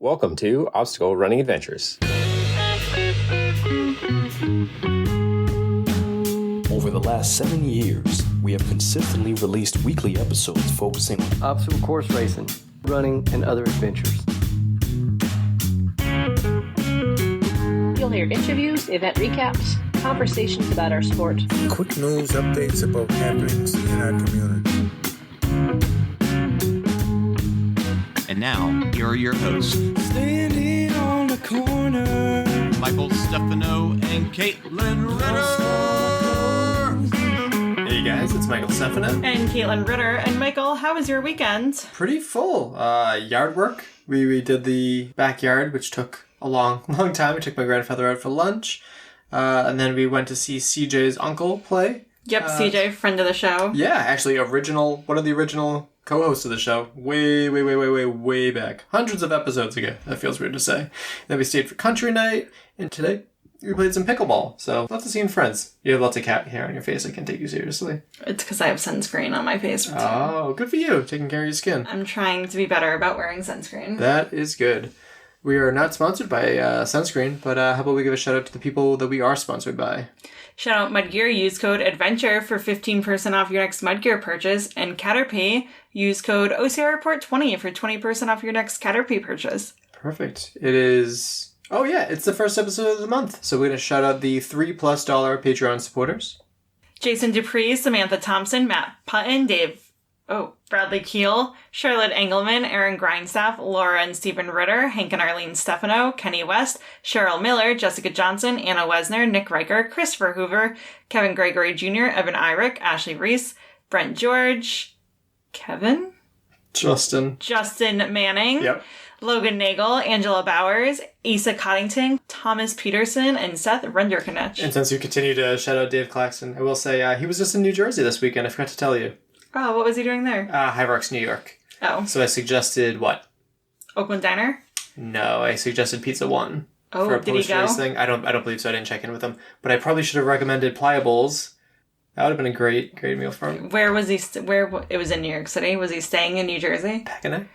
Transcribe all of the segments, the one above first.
Welcome to Obstacle Running Adventures. Over the last 7 years, we have consistently released weekly episodes focusing on obstacle course racing, running, and other adventures. You'll hear interviews, event recaps, conversations about our sport, quick news updates about happenings in our community. And now, here are your hosts, Standing on the corner, Michael Stefano and Katelyn Ritter. Hey guys, it's Michael Stefano. And Katelyn Ritter. And Michael, how was your weekend? Pretty full. Yard work. We did the backyard, which took a long time. We took my grandfather out for lunch. And then we went to see CJ's uncle play. Yep, CJ, friend of the show. Yeah, actually one of the original co-hosts of the show. Way back. Hundreds of episodes ago. That feels weird to say. Then we stayed for country night. And today, we played some pickleball. So, lots of seeing friends. You have lots of cat hair on your face. I can take you seriously. It's because I have sunscreen on my face. Oh, good for you. Taking care of your skin. I'm trying to be better about wearing sunscreen. That is good. We are not sponsored by sunscreen, but how about we give a shout out to the people that we are sponsored by? Shout out MudGear, use code ADVENTURE for 15% off your next MudGear purchase, and Caterpie, use code OCRReport20 for 20% off your next Caterpie purchase. Perfect. It is... Oh yeah, it's the first episode of the month, so we're going to shout out the $3+ Patreon supporters. Jason Dupree, Samantha Thompson, Matt Putton, Bradley Keel, Charlotte Engelman, Aaron Grindstaff, Laura and Stephen Ritter, Hank and Arlene Stefano, Kenny West, Cheryl Miller, Jessica Johnson, Anna Wesner, Nick Riker, Christopher Hoover, Kevin Gregory Jr., Evan Irick, Ashley Reese, Brent George, Justin Manning, Yep. Logan Nagel, Angela Bowers, Issa Coddington, Thomas Peterson, and Seth Renderknecht. And since you continue to shout out Dave Claxton, I will say he was just in New Jersey this weekend. I forgot to tell you. Oh, what was he doing there? High Rocks, New York. Oh. So I suggested what? Oakland Diner? No, I suggested Pizza One. Oh, for a did he go? post-race thing. I don't believe so. I didn't check in with him. But I probably should have recommended Pliables. That would have been a great meal for him. Where was he? It was in New York City. Was he staying in New Jersey? Packanack?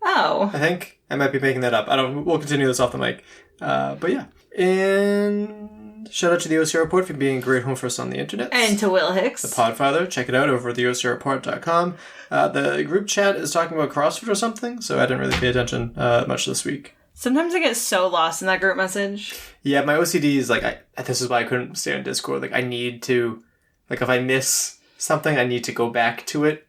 Oh. I think. I might be making that up. We'll continue this off the mic. But yeah. And shout out to the OCR Report for being a great home for us on the internet. And to Will Hicks. The Podfather. Check it out over at theocrreport.com. The group chat is talking about CrossFit or something, so I didn't really pay attention much this week. Sometimes I get so lost in that group message. Yeah, my OCD is this is why I couldn't stay on Discord. I need to, if I miss something, I need to go back to it.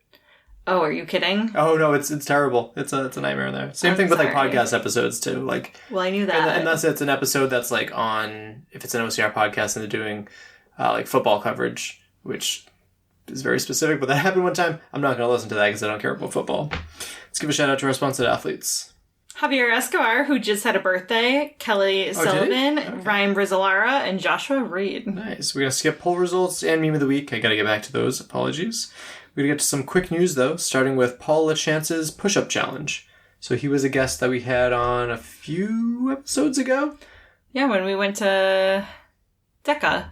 Oh, are you kidding? Oh no, it's terrible. It's a nightmare in there. Same thing with podcast episodes too. Well, I knew that. Unless it's an episode that's if it's an OCR podcast and they're doing football coverage, which is very specific, but that happened one time. I'm not going to listen to that because I don't care about football. Let's give a shout out to our sponsored athletes. Javier Escobar, who just had a birthday, Kelly Sullivan, Okay. Ryan Brizolara, and Joshua Reed. Nice. We're going to skip poll results and meme of the week. I got to get back to those. Apologies. We're going to get to some quick news, though, starting with Paul LaChance's push-up challenge. So he was a guest that we had on a few episodes ago. Yeah, when we went to DECA.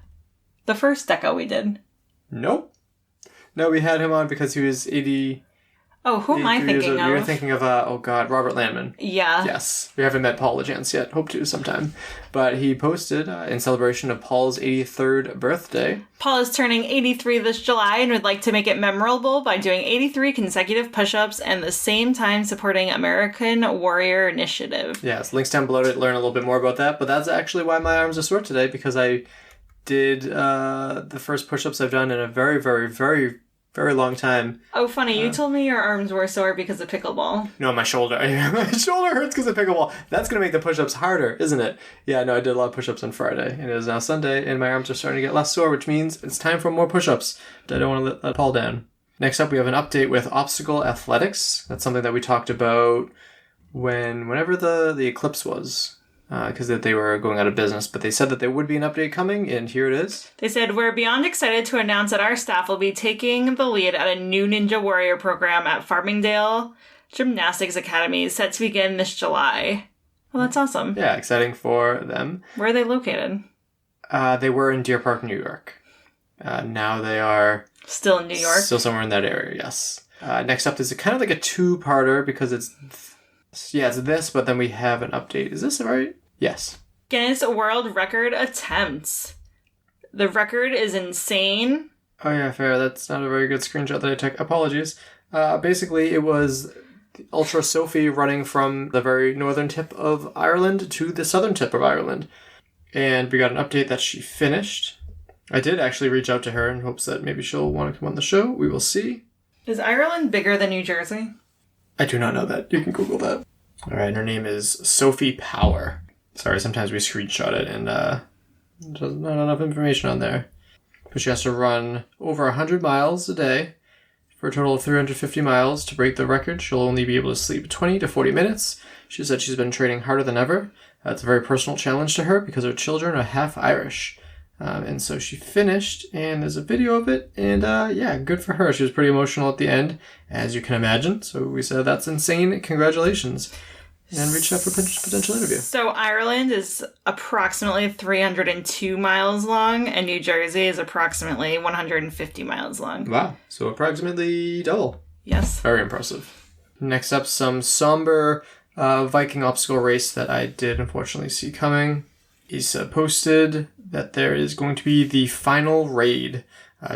The first DECA we did. Nope. No, we had him on because he was 80... Oh, who am I thinking of? You're thinking of, Robert Landman. Yeah. Yes. We haven't met Paul LaChance yet. Hope to sometime. But he posted, in celebration of Paul's 83rd birthday. Paul is turning 83 this July and would like to make it memorable by doing 83 consecutive push-ups and the same time supporting American Warrior Initiative. Yes, links down below to learn a little bit more about that. But that's actually why my arms are sore today, because I did the first push-ups I've done in a very, very, very, very long time. Oh, funny. You told me your arms were sore because of pickleball. No, my shoulder. My shoulder hurts because of pickleball. That's going to make the push-ups harder, isn't it? Yeah, no, I did a lot of push-ups on Friday, and it is now Sunday, and my arms are starting to get less sore, which means it's time for more push-ups. But I don't want to let Paul down. Next up, we have an update with obstacle athletics. That's something that we talked about whenever the eclipse was. Because they were going out of business, but they said that there would be an update coming, and here it is. They said, we're beyond excited to announce that our staff will be taking the lead at a new Ninja Warrior program at Farmingdale Gymnastics Academy, set to begin this July. Well, that's awesome. Yeah, exciting for them. Where are they located? They were in Deer Park, New York. Now they are... Still in New York? Still somewhere in that area, yes. Next up is kind of like a two-parter, because it's Yeah, it's this, but then we have an update. Is this right? Yes. Guinness World Record attempts. The record is insane. Oh yeah, fair. That's not a very good screenshot that I took. Apologies. Basically, it was Ultra Sophie running from the very northern tip of Ireland to the southern tip of Ireland. And we got an update that she finished. I did actually reach out to her in hopes that maybe she'll want to come on the show. We will see. Is Ireland bigger than New Jersey? I do not know that. You can Google that. All right, her name is Sophie Power. Sorry, sometimes we screenshot it and there's not enough information on there. But she has to run over 100 miles a day for a total of 350 miles. To break the record, she'll only be able to sleep 20 to 40 minutes. She said she's been training harder than ever. It's a very personal challenge to her because her children are half Irish. And so she finished, and there's a video of it, and yeah, good for her. She was pretty emotional at the end, as you can imagine. So we said, that's insane. Congratulations. And reached out for a potential interview. So Ireland is approximately 302 miles long, and New Jersey is approximately 150 miles long. Wow. So approximately double. Yes. Very impressive. Next up, some somber Viking obstacle race that I did unfortunately see coming. He's posted that there is going to be the final raid,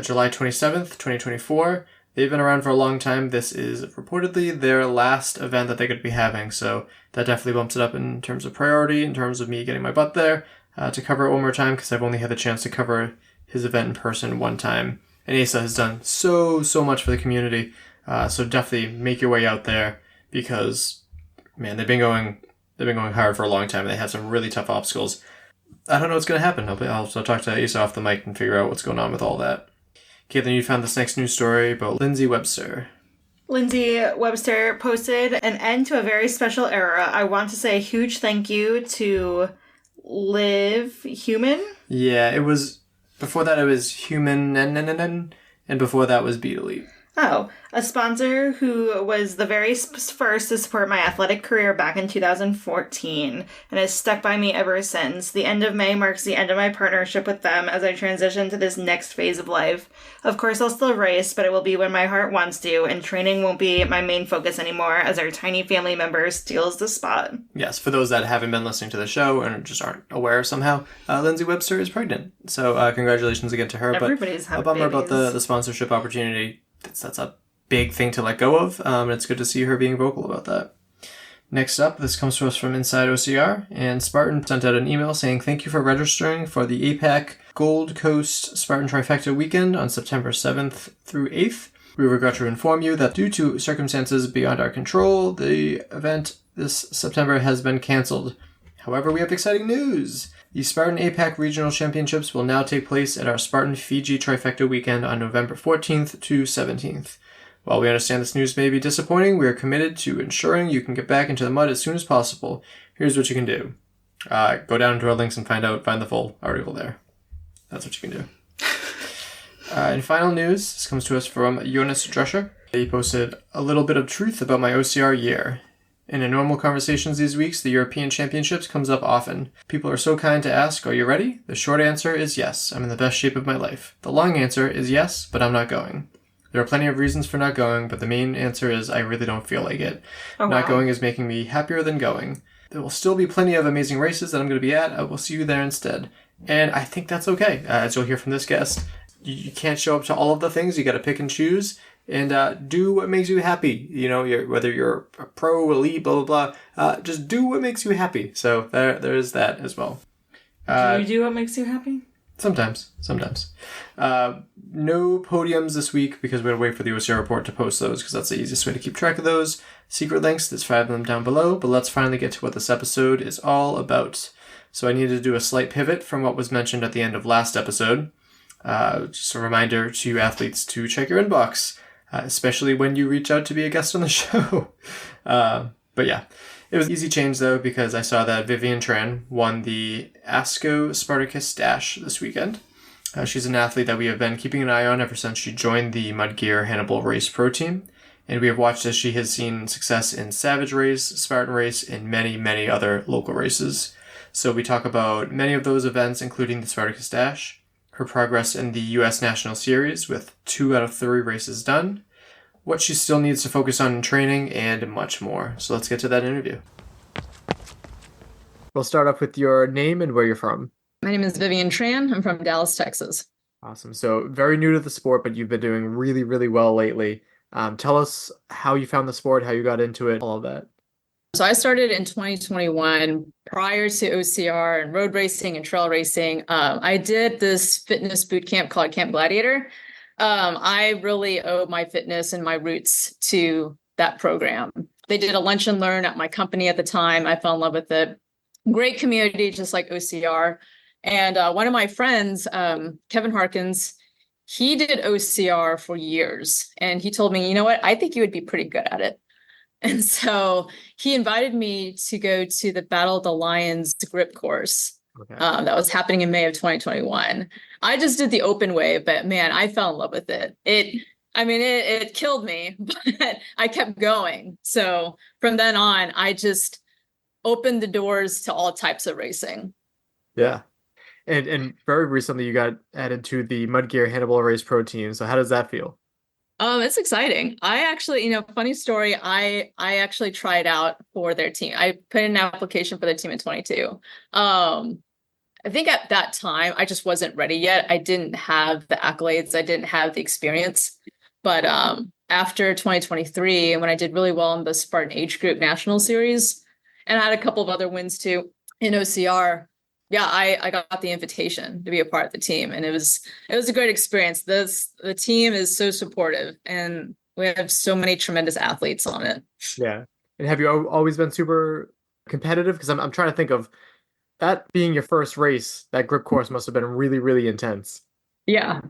July 27th, 2024. They've been around for a long time. This is reportedly their last event that they could be having, so that definitely bumps it up in terms of priority, in terms of me getting my butt there to cover it one more time, because I've only had the chance to cover his event in person one time. And Asa has done so much for the community, so definitely make your way out there, because, man, they've been going hard for a long time, and they have some really tough obstacles. I don't know what's going to happen. I'll talk to Asa off the mic and figure out what's going on with all that. Katelyn, you found this next news story about Lindsay Webster. Lindsay Webster posted an end to a very special era. I want to say a huge thank you to Live Human. Yeah, it was... Before that, it was Human, and before that was Beat Elite. Oh, a sponsor who was the very first to support my athletic career back in 2014 and has stuck by me ever since. The end of May marks the end of my partnership with them as I transition to this next phase of life. Of course, I'll still race, but it will be when my heart wants to, and training won't be my main focus anymore as our tiny family member steals the spot. Yes, for those that haven't been listening to the show and just aren't aware somehow, Lindsay Webster is pregnant. So congratulations again to her. Everybody's having a bummer babies. about the sponsorship opportunity. That's a big thing to let go of, and it's good to see her being vocal about that. Next up, this comes to us from Inside OCR, and Spartan sent out an email saying thank you for registering for the APAC Gold Coast Spartan Trifecta weekend on September 7th through 8th. We regret to inform you that due to circumstances beyond our control, the event this September has been cancelled. However, we have exciting news! The Spartan APAC Regional Championships will now take place at our Spartan Fiji Trifecta weekend on November 14th to 17th. While we understand this news may be disappointing, we are committed to ensuring you can get back into the mud as soon as possible. Here's what you can do. Go down to our links and find the full article there. That's what you can do. In final news, this comes to us from Jonas Drescher. He posted a little bit of truth about my OCR year. In the normal conversations these weeks, the European Championships comes up often. People are so kind to ask, are you ready? The short answer is yes, I'm in the best shape of my life. The long answer is yes, but I'm not going. There are plenty of reasons for not going, but the main answer is I really don't feel like it. Not going is making me happier than going. There will still be plenty of amazing races that I'm going to be at. I will see you there instead. And I think that's okay. As you'll hear from this guest, you can't show up to all of the things. You got to pick and choose. And do what makes you happy. You know, whether you're a pro, elite, blah, blah, blah. Just do what makes you happy. So there is that as well. Do you do what makes you happy? Sometimes. No podiums this week because we had to wait for the OCR report to post those because that's the easiest way to keep track of those. Secret links, there's 5 of them down below. But let's finally get to what this episode is all about. So I needed to do a slight pivot from what was mentioned at the end of last episode. Just a reminder to athletes to check your inbox. Especially when you reach out to be a guest on the show. But yeah, it was an easy change though, because I saw that Vivien Tran won the ASCO Spartacus Dash this weekend. She's an athlete that we have been keeping an eye on ever since she joined the MudGear-Hannibal race pro team. And we have watched as she has seen success in Savage Race, Spartan Race, and many, many other local races. So we talk about many of those events, including the Spartacus Dash, her progress in the U.S. National Series with 2 out of 3 races done, what she still needs to focus on in training, and much more. So let's get to that interview. We'll start off with your name and where you're from. My name is Vivien Tran. I'm from Dallas, Texas. Awesome. So very new to the sport, but you've been doing really, really well lately. Tell us how you found the sport, how you got into it, all of that. So I started in 2021 prior to OCR and road racing and trail racing. I did this fitness boot camp called Camp Gladiator. I really owe my fitness and my roots to that program. They did a lunch and learn at my company at the time. I fell in love with it. Great community, just like OCR. And one of my friends, Kevin Harkins, he did OCR for years. And he told me, you know what, I think you would be pretty good at it. And so he invited me to go to the Battle of the Lions grip course. Okay. That was happening in May of 2021. I just did the open wave, but man, I fell in love with it. It killed me, but I kept going. So from then on, I just opened the doors to all types of racing. Yeah. And very recently you got added to the MudGear-Hannibal Race Pro team. So how does that feel? It's exciting. I actually, funny story, I actually tried out for their team. I put in an application for their team in 22. I think at that time, I just wasn't ready yet. I didn't have the accolades. I didn't have the experience. But after 2023, when I did really well in the Spartan age group national series, and I had a couple of other wins too in OCR, yeah, I got the invitation to be a part of the team, and it was a great experience. The team is so supportive, and we have so many tremendous athletes on it. Yeah. And have you always been super competitive? Because I'm trying to think of that being your first race. That grip course must have been really, really intense. Yeah.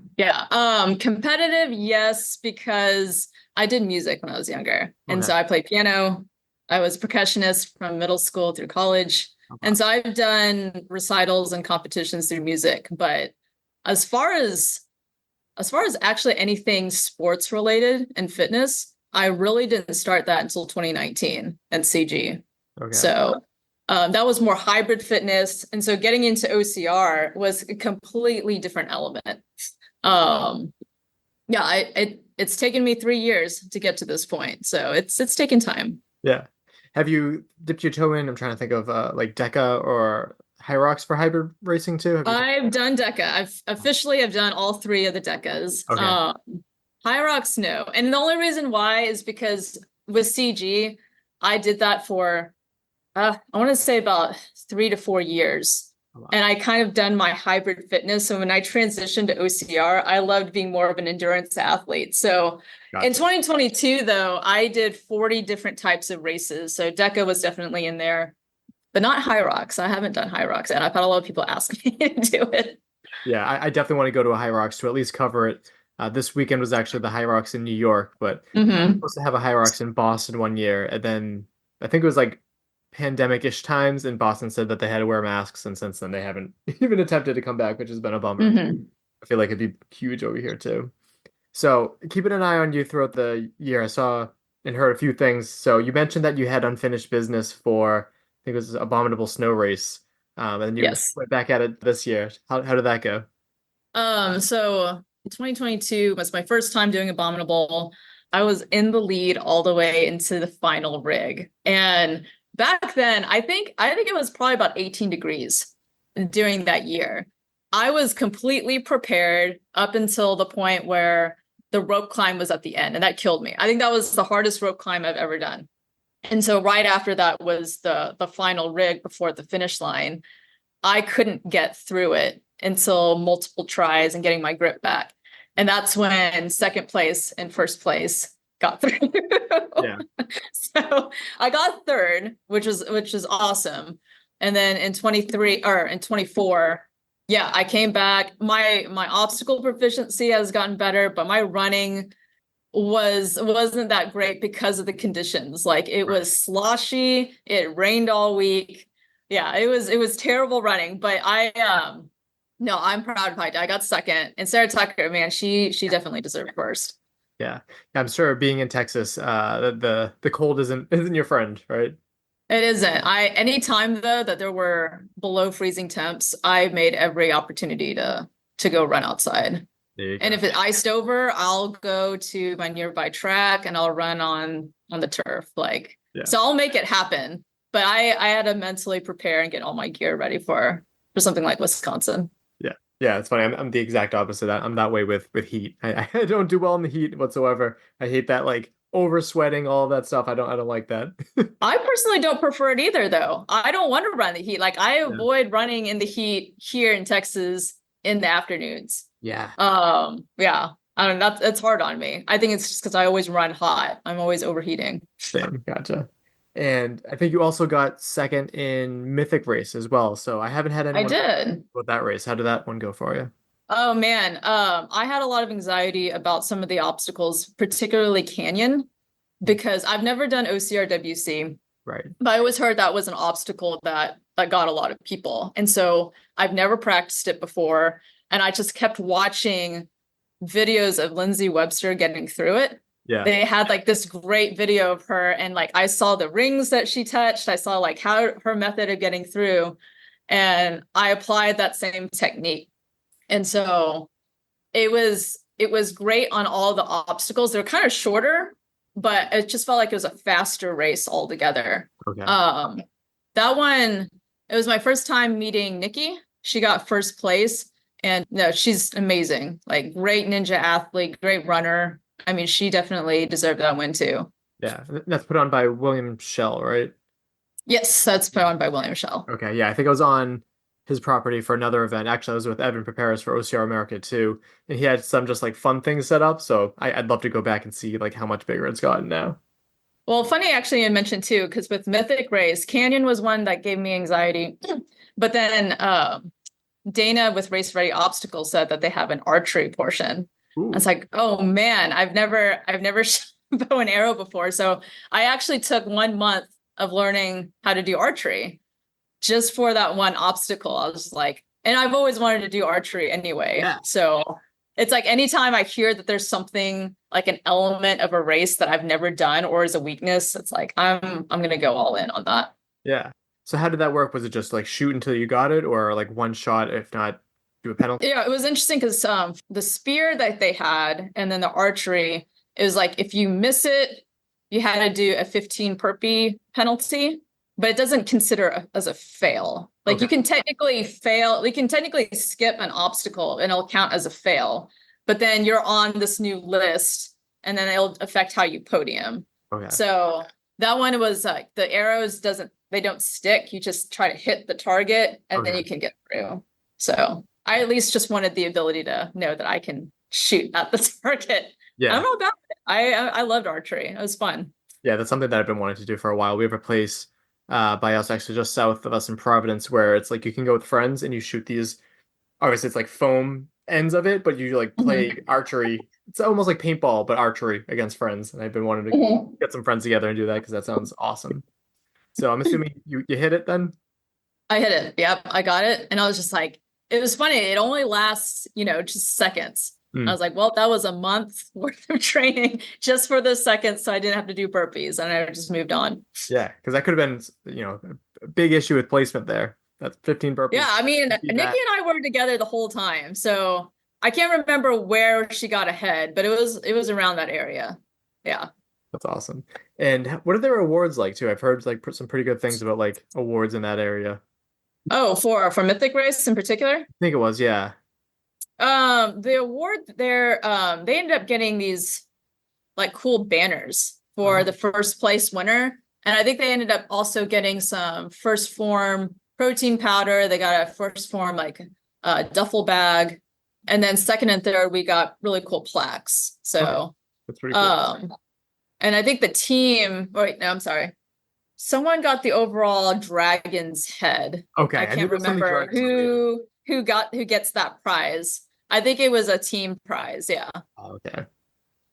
Competitive, yes, because I did music when I was younger, and so I played piano. I was a percussionist from middle school through college. And so I've done recitals and competitions through music, but as far as actually anything sports related and fitness, I really didn't start that until 2019 at CG. Okay. So that was more hybrid fitness. And so getting into OCR was a completely different element. It's taken me 3 years to get to this point. So it's taken time. Yeah. Have you dipped your toe in? I'm trying to think of like DECA or Hyrox for hybrid racing too. I've done DECA. I've done all 3 of the DECAs. Okay. Hyrox, no. And the only reason why is because with CG, I did that for, I want to say about 3 to 4 years. Oh, wow. And I kind of done my hybrid fitness. So when I transitioned to OCR, I loved being more of an endurance athlete. So in 2022, though, I did 40 different types of races. So DECA was definitely in there, but not Hyrox. I haven't done Hyrox, and I've had a lot of people ask me to do it. Yeah, I definitely want to go to a Hyrox to at least cover it. This weekend was actually the Hyrox in New York, but I'm supposed to have a Hyrox in Boston one year. And then I think it was like pandemic-ish times, and Boston said that they had to wear masks. And since then, they haven't even attempted to come back, which has been a bummer. I feel like it'd be huge over here, too. So keeping an eye on you throughout the year, I saw and heard a few things. So you mentioned that you had unfinished business for, I think it was Abominable Snow Race. And you went back at it this year. How did that go? So 2022 was my first time doing Abominable. I was in the lead all the way into the final rig. And back then, I think it was probably about 18 degrees during that year. I was completely prepared up until the point where the rope climb was at the end, and that killed me. I think that was the hardest rope climb I've ever done. And so right after that was the final rig before the finish line. I couldn't get through it until multiple tries and getting my grip back. And that's when second place and first place got through. Yeah. So I got third, which is awesome. And then in 24, yeah, I came back. My obstacle proficiency has gotten better, but my running wasn't that great because of the conditions. Like it was sloshy, it rained all week. Yeah, it was terrible running, but I'm proud of I got second. And Sarah Tucker, man, she definitely deserved first. Yeah. I'm sure being in Texas, the cold isn't your friend, right? It isn't. Anytime though that there were below freezing temps, I made every opportunity to go run outside. And if it iced over, I'll go to my nearby track and I'll run on the turf. So I'll make it happen. But I had to mentally prepare and get all my gear ready for something like Wisconsin. Yeah, it's funny. I'm the exact opposite. I'm that way with heat. I don't do well in the heat whatsoever. I hate that over sweating, all of that stuff. I don't like that. I personally don't prefer it either, though. I don't want to run the heat. I avoid running in the heat here in Texas in the afternoons. Yeah. Yeah. I don't know. That's hard on me. I think it's just because I always run hot. I'm always overheating. Same. Gotcha. And I think you also got second in Mythic race as well. So I haven't had anyone I did. with that race. How did that one go for you? Oh man. I had a lot of anxiety about some of the obstacles, particularly Canyon, because I've never done OCRWC. Right. But I always heard that was an obstacle that got a lot of people. And so I've never practiced it before. And I just kept watching videos of Lindsay Webster getting through it. Yeah. They had this great video of her, and I saw the rings that she touched. I saw how her method of getting through, and I applied that same technique. And so it was great on all the obstacles. They're kind of shorter, but it just felt like it was a faster race altogether. Okay. That one, it was my first time meeting Nikki. She got first place, and no, she's amazing. Great ninja athlete, great runner. I mean, she definitely deserved that win too. Yeah, that's put on by William Shell, right? Yes, that's put on by William Shell. Okay, yeah, I think I was on his property for another event. Actually, I was with Evan Prepares for OCR America too, and he had some just fun things set up. So I'd love to go back and see how much bigger it's gotten now. Well, funny actually you mentioned too, because with Mythic Race, Canyon was one that gave me anxiety, but then Dana with Race Ready Obstacles said that they have an archery portion. Ooh. It's oh man, I've never shot bow and arrow before. So I actually took 1 month of learning how to do archery just for that one obstacle. I was and I've always wanted to do archery anyway. Yeah. So it's anytime I hear that there's something an element of a race that I've never done or is a weakness, it's I'm gonna go all in on that. Yeah. So how did that work? Was it just shoot until you got it, or one shot, if not do a penalty? Yeah, it was interesting because the spear that they had and then the archery, it was if you miss it, you had to do a 15 perpy penalty, but it doesn't consider as a fail. Okay. You can technically fail, we can technically skip an obstacle and it'll count as a fail, but then you're on this new list and then it'll affect how you podium. Okay. So that one was the arrows they don't stick. You just try to hit the target and then you can get through. So I at least just wanted the ability to know that I can shoot at the target. Yeah. I don't know about it. I loved archery. It was fun. Yeah, that's something that I've been wanting to do for a while. We have a place by us, actually just south of us in Providence, where it's you can go with friends and you shoot these. Obviously, it's foam ends of it, but you play archery. It's almost like paintball, but archery against friends. And I've been wanting to get some friends together and do that because that sounds awesome. So I'm assuming you hit it then? I hit it. Yep, I got it. And I was just it was funny. It only lasts, just seconds. I was well, that was a month worth of training just for the seconds. So I didn't have to do burpees and I just moved on. Yeah, because that could have been, a big issue with placement there. That's 15 burpees. Yeah, I mean, Nikki and I were together the whole time. So I can't remember where she got ahead, but it was around that area. Yeah. That's awesome. And what are their awards like too? I've heard some pretty good things about awards in that area. Oh, for Mythic Race in particular? I think it was, yeah. The award there, they ended up getting these cool banners for the first place winner. And I think they ended up also getting some first form protein powder. They got a first form duffel bag. And then second and third, we got really cool plaques. So that's pretty cool. And I think the team, wait, no, I'm sorry. Someone got the overall dragon's head. Okay. I can't remember who gets that prize. I think it was a team prize. Yeah. Okay.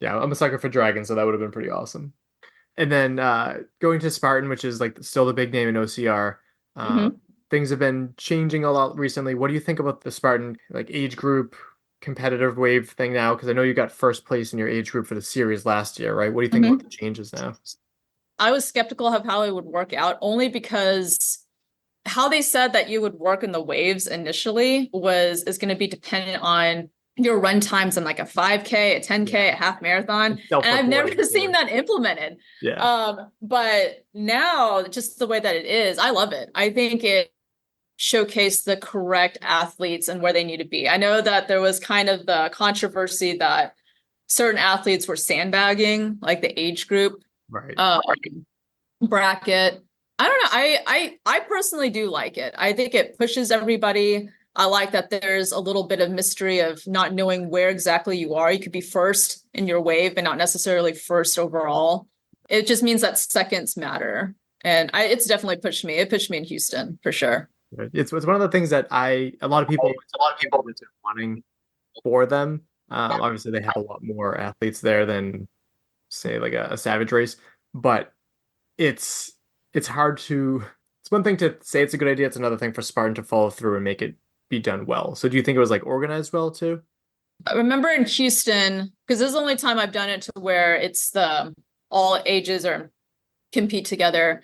Yeah, I'm a sucker for dragons, so that would have been pretty awesome. And then going to Spartan, which is still the big name in OCR. Things have been changing a lot recently. What do you think about the Spartan age group competitive wave thing now? Because I know you got first place in your age group for the series last year, right? What do you think about the changes now? I was skeptical of how it would work out, only because how they said that you would work in the waves initially is going to be dependent on your run times in like a 5K, a 10K, a half marathon. And I've never seen that implemented. But now just the way that it is, I love it. I think it showcased the correct athletes and where they need to be. I know that there was kind of the controversy that certain athletes were sandbagging, like the age group bracket. I don't know. I personally do like it. I think it pushes everybody. I like that there's a little bit of mystery of not knowing where exactly you are. You could be first in your wave, but not necessarily first overall. It just means that seconds matter. And it's definitely pushed me. It pushed me in Houston for sure. It's one of the things that a lot of people wanting for them. Obviously, they have a lot more athletes there than, say, like a Savage race. But it's hard to. It's one thing to say it's a good idea. It's another thing for Spartan to follow through and make it be done well. So do you think it was like organized well too? I remember in Houston, because this is the only time I've done it to where it's the all ages or compete together.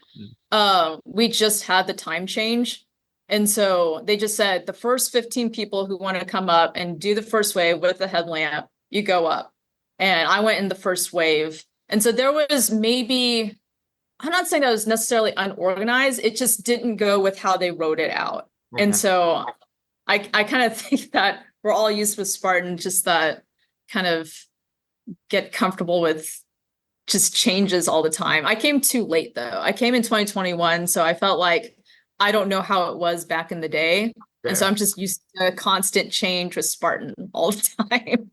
We just had the time change. And so they just said the first 15 people who want to come up and do the first wave with the headlamp, you go up. And I went in the first wave. And so there was maybe, I'm not saying that it was necessarily unorganized. It just didn't go with how they wrote it out. Okay. And so I kind of think that we're all used with Spartan, just that kind of get comfortable with just changes all the time. I came too late though. I came in 2021. So I felt like I don't know how it was back in the day. Yeah. And so I'm just used to constant change with Spartan all the time.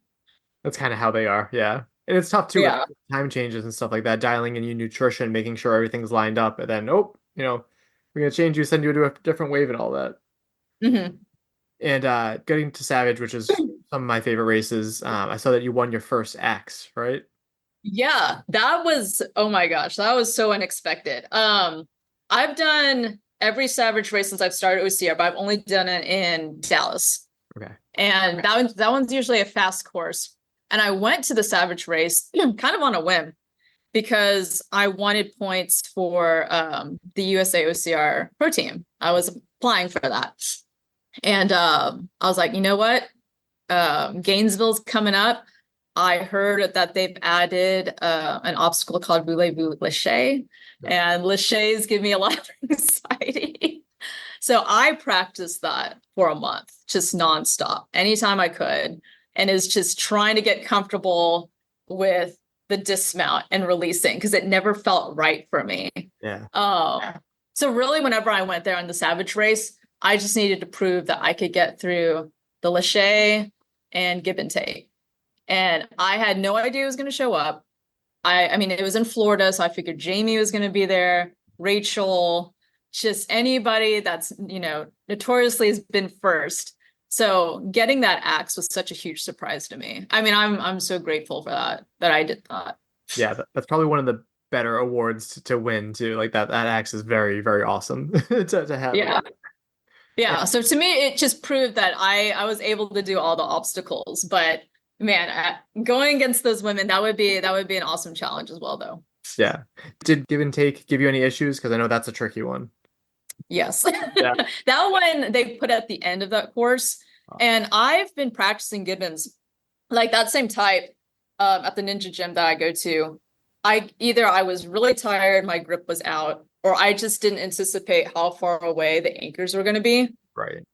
That's kind of how they are. Yeah. And it's tough too. Yeah. With time changes and stuff like that, dialing in your nutrition, making sure everything's lined up. And then, we're going to change you, send you to a different wave and all that. Mm-hmm. And getting to Savage, which is some of my favorite races. I saw that you won your first Axe, right? Yeah, that was, oh my gosh, that was so unexpected. I've done every Savage race since I've started OCR, but I've only done it in Dallas. Okay. And that one's usually a fast course. And I went to the Savage race kind of on a whim because I wanted points for the USA OCR Pro Team. I was applying for that. And I was like, you know what? Gainesville's coming up. I heard that they've added an obstacle called Voulez-Vous Lachey, and Lachey's give me a lot of anxiety. So I practiced that for a month, just nonstop, anytime I could, and is just trying to get comfortable with the dismount and releasing because it never felt right for me. Yeah. So really, whenever I went there on the Savage race, I just needed to prove that I could get through the Lachey and give and take. And I had no idea it was going to show up. I mean, it was in Florida, so I figured Jamie was going to be there, Rachel, just anybody that's, notoriously has been first. So getting that Axe was such a huge surprise to me. I mean, I'm so grateful for that I did that. Yeah, that's probably one of the better awards to win too. Like that Axe is very, very awesome to have. Yeah. Yeah. So to me, it just proved that I was able to do all the obstacles, but man, going against those women, that would be an awesome challenge as well, though. Yeah. Did give and take give you any issues? Because I know that's a tricky one. Yes. Yeah. That one they put at the end of that course. Oh. And I've been practicing Gibbons, like that same type at the Ninja Gym that I go to. I was really tired, my grip was out, or I just didn't anticipate how far away the anchors were going to be. Right.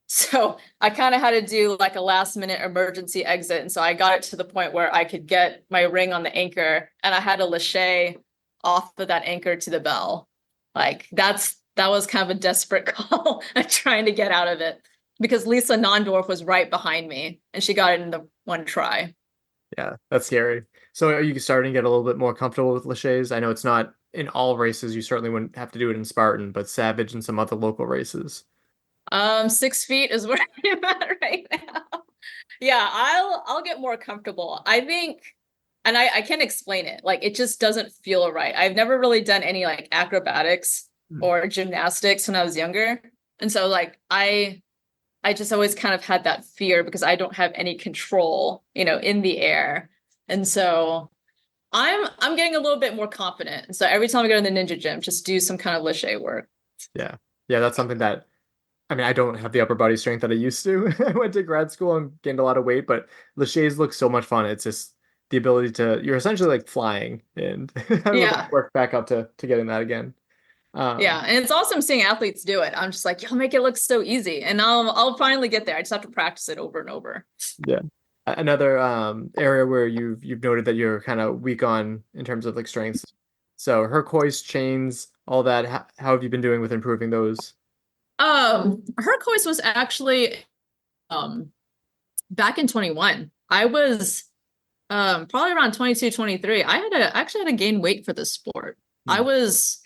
So I kind of had to do like a last minute emergency exit. And so I got it to the point where I could get my ring on the anchor and I had a Lachey off of that anchor to the bell. Like that was kind of a desperate call at trying to get out of it because Lisa Nondorf was right behind me and she got it in the one try. Yeah, that's scary. So are you starting to get a little bit more comfortable with Lacheys? I know it's not in all races. You certainly wouldn't have to do it in Spartan, but Savage and some other local races. 6 feet is where I'm at right now. Yeah, I'll get more comfortable. I think, and I can't explain it. Like it just doesn't feel right. I've never really done any like acrobatics or gymnastics when I was younger. And so like I just always kind of had that fear because I don't have any control, in the air. And so I'm getting a little bit more confident. And so every time I go to the Ninja Gym, just do some kind of Lachey work. Yeah. Yeah, that's something that I mean, I don't have the upper body strength that I used to. I went to grad school and gained a lot of weight, but Lachey's look so much fun. It's just the ability to, you're essentially like flying and having to work back up to getting that again. Yeah, and it's awesome seeing athletes do it. I'm just like, y'all make it look so easy, and I'll finally get there. I just have to practice it over and over. Yeah. Another area where you've noted that you're kind of weak on in terms of like strengths. So Herc chains, all that. How have you been doing with improving those? Herc was actually back in 21. I was probably around 22, 23. I actually had to gain weight for this sport. I was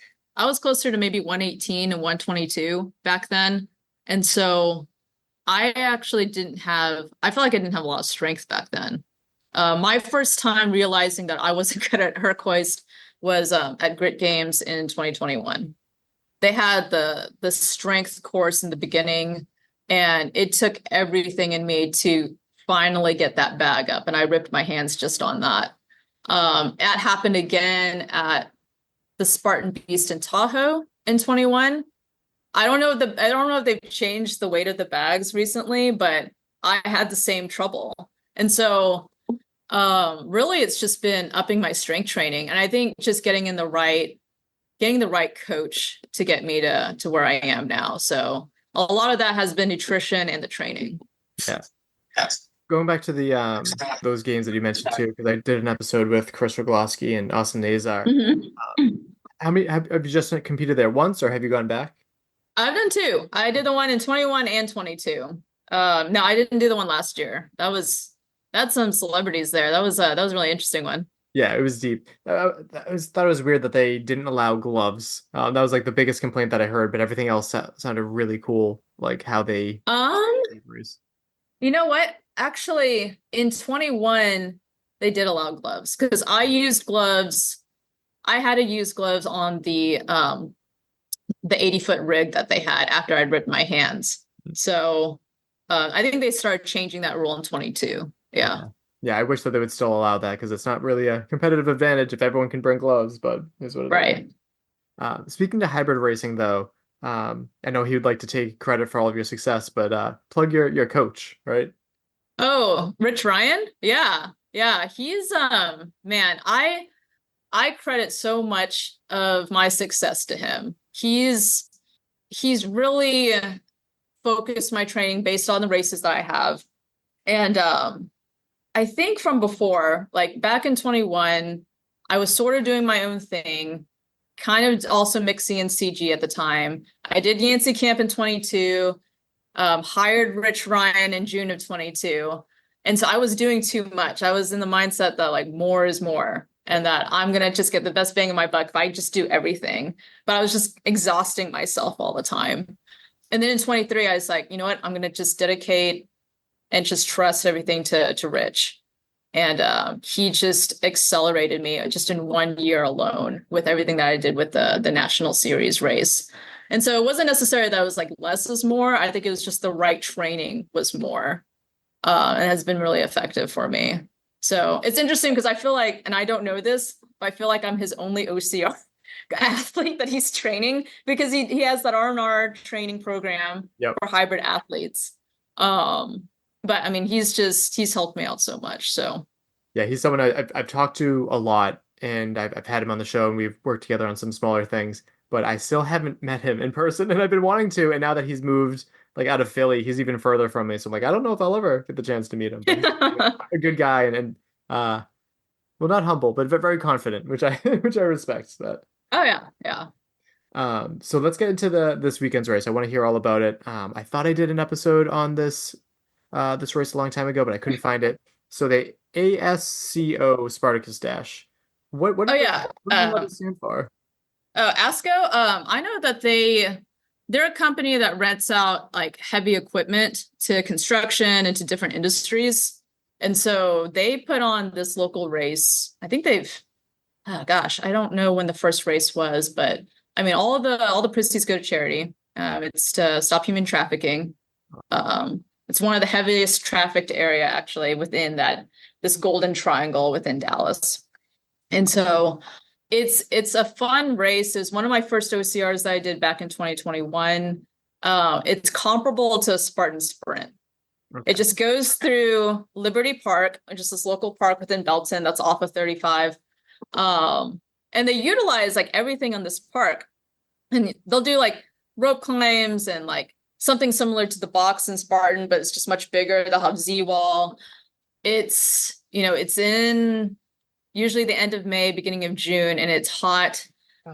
closer to maybe 118 and 122 back then. And so I actually I feel like I didn't have a lot of strength back then. My first time realizing that I wasn't good at Herc was at Grit Games in 2021. They had the strength course in the beginning, and it took everything in me to finally get that bag up, and I ripped my hands just on that. It happened again at the Spartan Beast in Tahoe in 21. I don't know if they've changed the weight of the bags recently, but I had the same trouble. And so really it's just been upping my strength training, and I think just getting the right coach to get me to where I am now. So a lot of that has been nutrition and the training. Yeah. Going back to the those games that you mentioned too, because I did an episode with Chris Rogloski and Austin Nazar. How many have you just competed there once, or have you gone back? I've done two. I did the one in 21 and 22. No, I didn't do the one last year. That's some celebrities there. That was a really interesting one. Yeah, it was deep. I thought it was weird that they didn't allow gloves. That was like the biggest complaint that I heard, but everything else sounded really cool. Like how they. You know what? Actually, in 21, they did allow gloves because I used gloves. I had to use gloves on the 80-foot rig that they had after I'd ripped my hands. So I think they started changing that rule in 22. Yeah. Yeah, I wish that they would still allow that because it's not really a competitive advantage if everyone can bring gloves, but it's what it is. Speaking to hybrid racing, though, I know he would like to take credit for all of your success, but plug your coach, right? Oh, Rich Ryan? Yeah. He's man, I credit so much of my success to him. He's really focused my training based on the races that I have. And I think from before, like back in 21, I was sort of doing my own thing, kind of also mixing in CG at the time. I did Yancey Camp in 22, hired Rich Ryan in June of 22. And so I was doing too much. I was in the mindset that like more is more and that I'm going to just get the best bang in my buck if I just do everything. But I was just exhausting myself all the time. And then in 23, I was like, you know what? I'm going to just dedicate and just trust everything to Rich. And he just accelerated me just in 1 year alone with everything that I did with the National Series race. And so it wasn't necessarily that it was like less is more. I think it was just the right training was more and has been really effective for me. So it's interesting because I feel like, and I don't know this, but I feel like I'm his only OCR athlete that he's training because he has that R&R training program for hybrid athletes. But I mean, he's helped me out so much. So yeah, he's someone I've talked to a lot, and I've had him on the show, and we've worked together on some smaller things. But I still haven't met him in person, and I've been wanting to. And now that he's moved like out of Philly, he's even further from me. So I'm like, I don't know if I'll ever get the chance to meet him. But he's a good guy, and well, not humble, but very confident, which I respect that. Oh yeah. So let's get into this weekend's race. I want to hear all about it. I thought I did an episode on this race a long time ago, but I couldn't find it. So the ASCO Spartacus Dash. What does it stand for? Oh, ASCO. I know that they're a company that rents out like heavy equipment to construction and to different industries. And so they put on this local race. I think I don't know when the first race was, but I mean, all the proceeds go to charity. It's to stop human trafficking. It's one of the heaviest trafficked area actually within this golden triangle within Dallas. And so it's a fun race. It's one of my first OCRs that I did back in 2021. It's comparable to a Spartan sprint. Okay. It just goes through Liberty Park, which is this local park within Belton that's off of 35. And they utilize like everything on this park. And they'll do like rope climbs and like something similar to the box in Spartan, but it's just much bigger. They'll have Z-wall. It's, it's in usually the end of May, beginning of June, and it's hot.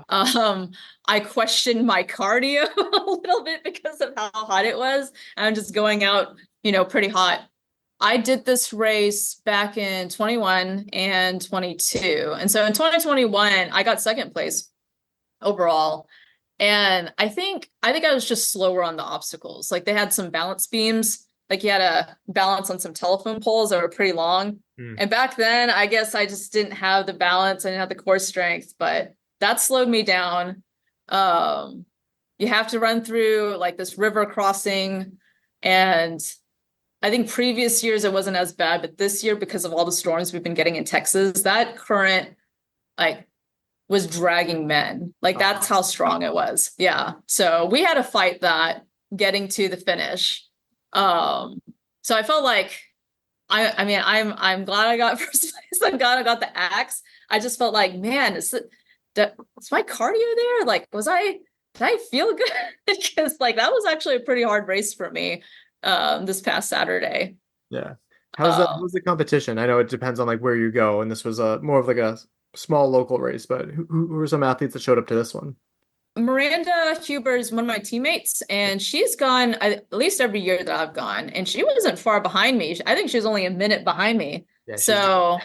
I questioned my cardio a little bit because of how hot it was. I'm just going out, pretty hot. I did this race back in 21 and 22. And so in 2021, I got second place overall. And I think I was just slower on the obstacles. Like they had some balance beams, like you had to balance on some telephone poles that were pretty long. And back then, I guess I just didn't have the balance. I didn't have the core strength, but that slowed me down. You have to run through like this river crossing. And I think previous years it wasn't as bad, but this year, because of all the storms we've been getting in Texas, that current like was dragging men. Like that's how strong it was. Yeah. So we had to fight that getting to the finish. So I felt like I'm glad I got first place. I'm glad I got the axe. I just felt like, man, is my cardio there? Like, did I feel good? Because like that was actually a pretty hard race for me this past Saturday. Yeah. How's the competition? I know it depends on like where you go, and this was more of like a small local race, but who were some athletes that showed up to this one? Miranda Huber is one of my teammates, and she's gone at least every year that I've gone, and she wasn't far behind me. I think she was only a minute behind me. Yeah, so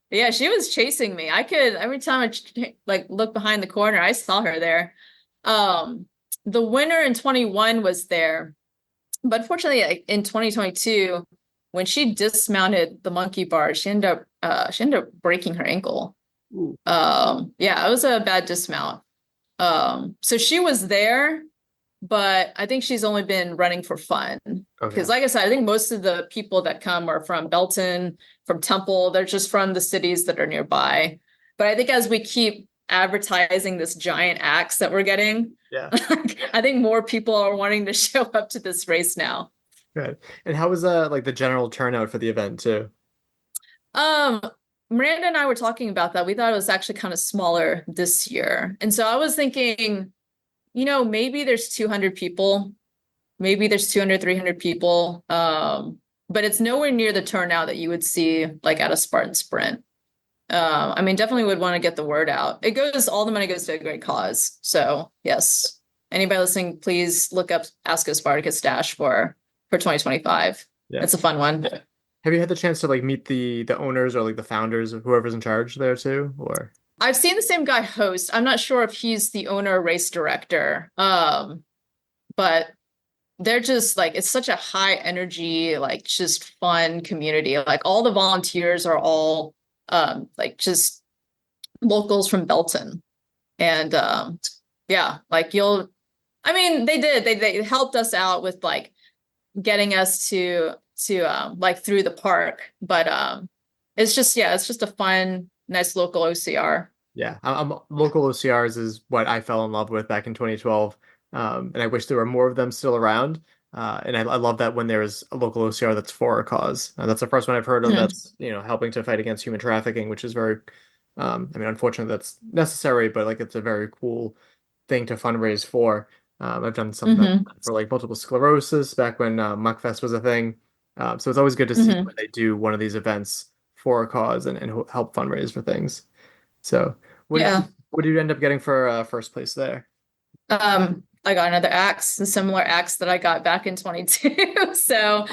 yeah, she was chasing me. I could, every time I like look behind the corner, I saw her there. The winner in 21 was there, but unfortunately, like, in 2022, when she dismounted the monkey bar, she ended up breaking her ankle. Yeah, it was a bad dismount. So she was there, but I think she's only been running for fun. Because like I said, I think most of the people that come are from Belton, from Temple. They're just from the cities that are nearby. But I think as we keep advertising this giant axe that we're getting, I think more people are wanting to show up to this race now. Good. And how was like the general turnout for the event too? Miranda and I were talking about that. We thought it was actually kind of smaller this year. And so I was thinking, maybe there's 200 people, maybe there's 200, 300 people. But it's nowhere near the turnout that you would see like at a Spartan sprint. Definitely would want to get the word out. All the money goes to a great cause. So yes, anybody listening, please look up ASCO Spartacus Dash for 2025. Yeah. It's a fun one. Yeah. Have you had the chance to like meet the owners or like the founders of whoever's in charge there too? Or I've seen the same guy host. I'm not sure if he's the owner or race director. But they're just like, it's such a high energy, like just fun community. Like all the volunteers are all like just locals from Belton. And like they helped us out with like getting us to like through the park, but it's just a fun, nice local OCR. Yeah, local OCRs is what I fell in love with back in 2012, and I wish there were more of them still around. And I love that when there's a local OCR that's for a cause. That's the first one I've heard of that's helping to fight against human trafficking, which is very, unfortunately that's necessary, but like it's a very cool thing to fundraise for. I've done some for like multiple sclerosis back when Muckfest was a thing. So it's always good to see when they do one of these events for a cause and help fundraise for things. So what did you end up getting for first place there? I got another axe, a similar axe that I got back in 22. So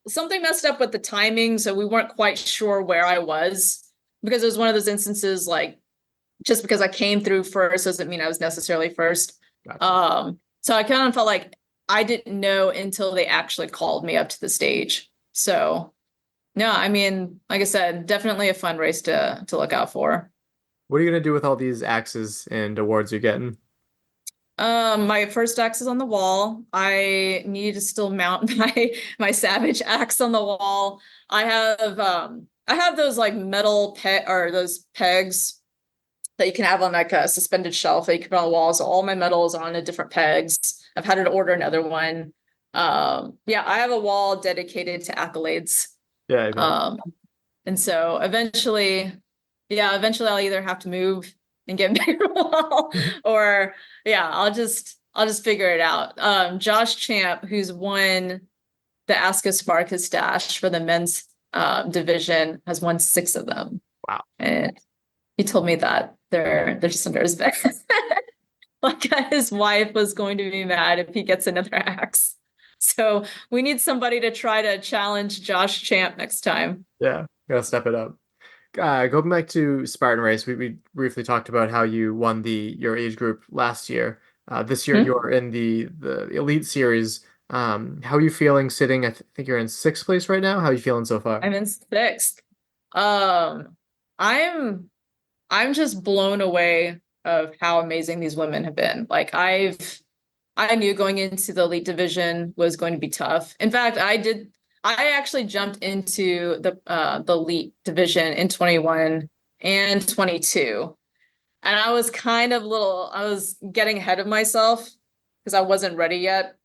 something messed up with the timing. So we weren't quite sure where I was, because it was one of those instances, like just because I came through first doesn't mean I was necessarily first. Gotcha. So I kind of felt like I didn't know until they actually called me up to the stage. So no, like I said, definitely a fun race to look out for. What are you going to do with all these axes and awards you're getting? My first axe is on the wall. I need to still mount my Savage axe on the wall. I have those like metal those pegs that you can have on like a suspended shelf that you can put on the wall. So all my medals are on the different pegs. I've had to order another one. Yeah, I have a wall dedicated to accolades. Yeah. I bet. And so eventually I'll either have to move and get a bigger wall, or yeah, I'll just figure it out. Josh Champ, who's won the ASCO Spartacus dash for the men's division, has won 6 of them. Wow. And he told me that they're just under his bed. Like his wife was going to be mad if he gets another axe. So we need somebody to try to challenge Josh Champ next time. Yeah, gotta step it up. Going back to Spartan race, we briefly talked about how you won your age group last year. This year you're in the elite series. How are you feeling sitting? I think you're in 6th place right now. How are you feeling so far? I'm in 6th. I'm just blown away of how amazing these women have been. Like I knew going into the elite division was going to be tough. In fact, I actually jumped into the elite division in 21 and 22. And I was I was getting ahead of myself because I wasn't ready yet.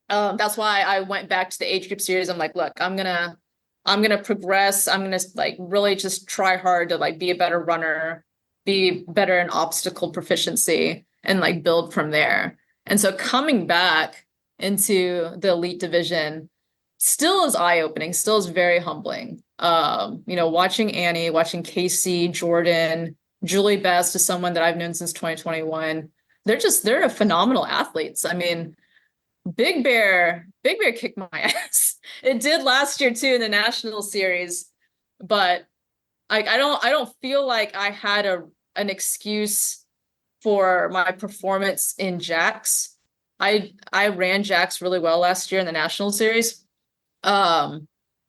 That's why I went back to the age group series. I'm like, look, I'm gonna progress. I'm gonna like really just try hard to like be a better runner, be better in obstacle proficiency, and like build from there. And so coming back into the elite division still is eye-opening, still is very humbling. Watching Annie, watching Casey, Jordan, Julie Best is someone that I've known since 2021. They're phenomenal athletes. I mean, Big Bear kicked my ass. It did last year too in the national series, but I don't feel like I had an excuse for my performance in jacks. I ran jacks really well last year in the national series, but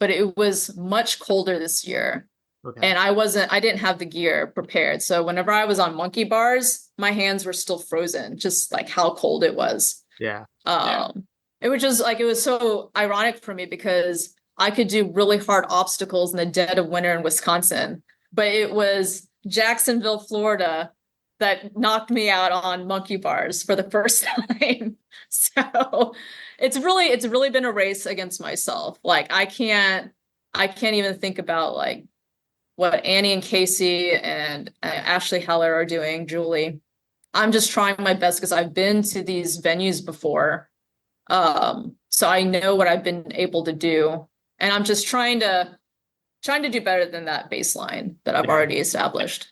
it was much colder this year. Okay. And I didn't have the gear prepared. So whenever I was on monkey bars, my hands were still frozen, just like how cold it was. Yeah. It was so ironic for me because I could do really hard obstacles in the dead of winter in Wisconsin, but it was Jacksonville, Florida that knocked me out on monkey bars for the first time. So it's really been a race against myself. Like I can't even think about like what Annie and Casey and Ashley Heller are doing, Julie. I'm just trying my best because I've been to these venues before. So I know what I've been able to do. And I'm just trying to do better than that baseline that I've already established.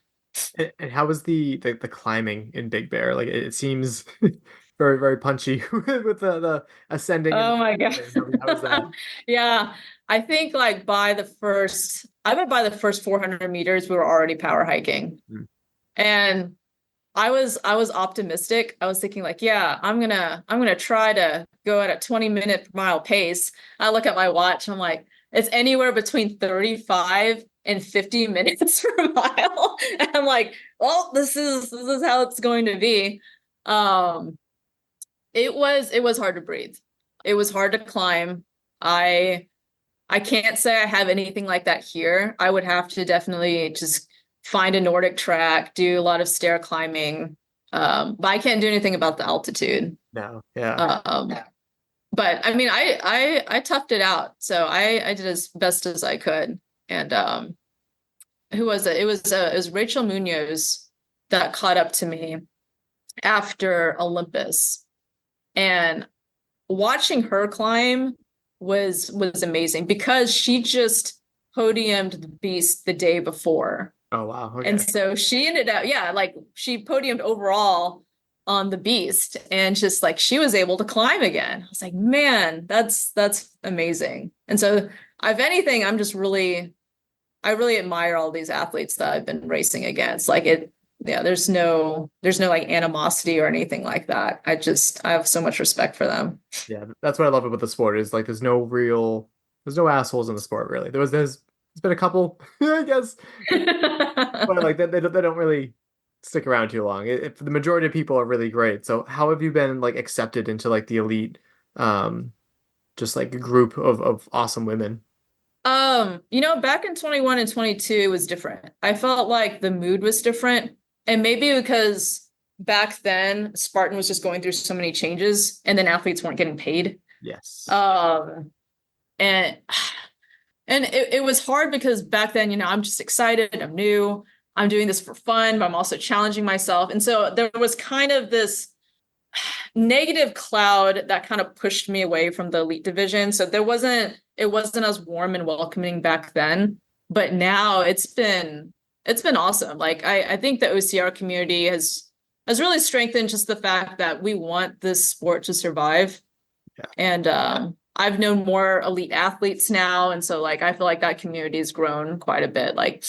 And how was the climbing in Big Bear? Like it seems very, very punchy with the ascending. Oh my God. How was that? Yeah. I think like by the first 400 meters, we were already power hiking. And I was optimistic. I was thinking like, yeah, I'm gonna try to go at a 20-minute per mile pace. I look at my watch, I'm like, it's anywhere between 35 and 50 minutes per mile. And I'm like, well, this is how it's going to be. It was hard to breathe. It was hard to climb. I can't say I have anything like that here. I would have to definitely just find a Nordic track, do a lot of stair climbing. But I can't do anything about the altitude. No. Yeah. But I mean, I toughed it out. So I did as best as I could. And who was it? It was Rachel Munoz that caught up to me after Olympus. And watching her climb was amazing because she just podiumed the beast the day before. Oh wow. Okay. And so she ended up, she podiumed overall on the beast, and just like she was able to climb again. I was like, man, that's amazing. And so if anything, I really admire all these athletes that I've been racing against. Like there's no like animosity or anything like that. I have so much respect for them. Yeah, that's what I love about the sport is like there's no assholes in the sport really. There's been a couple, I guess, but like they don't really stick around too long. If the majority of people are really great. So how have you been like accepted into like the elite, just like a group of awesome women? Back in 21 and 22, it was different. I felt like the mood was different, and maybe because back then Spartan was just going through so many changes, and then athletes weren't getting paid. Yes. And it was hard because back then, I'm just excited, I'm new, I'm doing this for fun, but I'm also challenging myself. And so there was kind of this negative cloud that kind of pushed me away from the elite division. So it wasn't as warm and welcoming back then, but now it's been awesome. Like I think the OCR community has really strengthened just the fact that we want this sport to survive. Yeah. And I've known more elite athletes now. And so like, I feel like that community has grown quite a bit. Like,